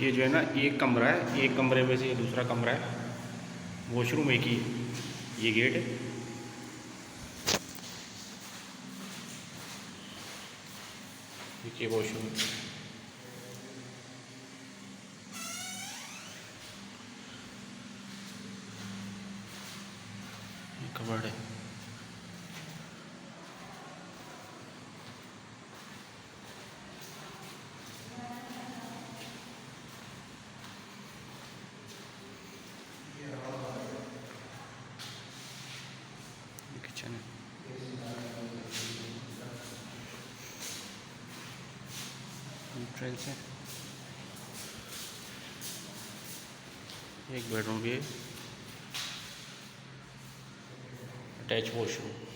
ये जो है ना एक कमरा है, एक कमरे में से ये दूसरा कमरा है, वॉशरूम एक ही है। ये गेट है, ये वॉशरूम, ये कबर्ड है। ये किचन है, एंट्रेंस है, एक बेडरूम भी है, अटैच वॉशरूम।